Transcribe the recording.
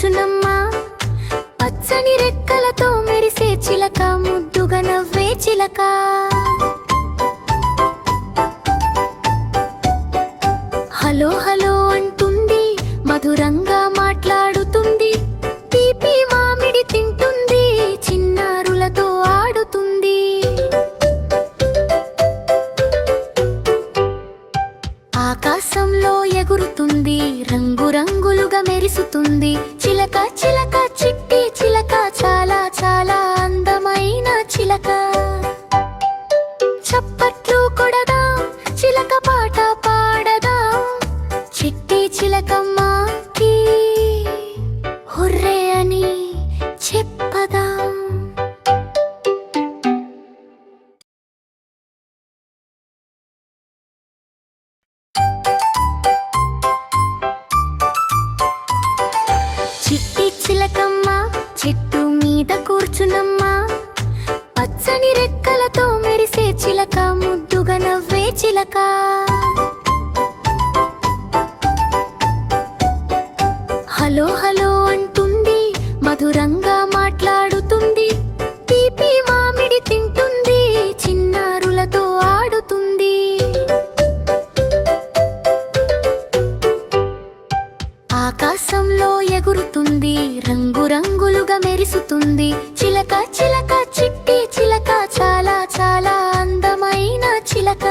కూర్చునమ్మా. పచ్చని రెక్కలతో మెరిసే చిలక, ముద్దుగా నవ్వే చిలక. హలో హలో అంటుంది, మధురంగా మాట్లాడుతుంది. తీపి మామిడి తింటుంది, చిన్నారులతో ఆడుతుంది. ఆకాశంలో ఎగురుతుంది, రంగురంగులుగా మెరుస్తుంది. చిలక చిలక చిట్టి చిలక, చాలా చాలా అందమైన చిలక. చప్పట్లు కొడదాం, చిలక పాట పాడదాం. చిట్టి చిలకమ్మకి హుర్రే అని చెప్పదాం. చిట్టి చిలకమ్మ చెట్టు మీద కూర్చునమ్మా. పచ్చని రెక్కలతో మెరిసే చిలక, ముద్దుగా నవ్వే చిలక. హలో హలో అంటుంది, మధురంగా మాట్లాడుతుంది. తీపి మామిడి తింటుంది, చిన్నారులతో ఆడుతుంది. ఆకాశంలో ఎగురుతుంది, రంగురంగులుగా మెరుస్తుంది. చిలక చిలక చిట్టి చిలక, చాలా చాలా అందమైన చిలక.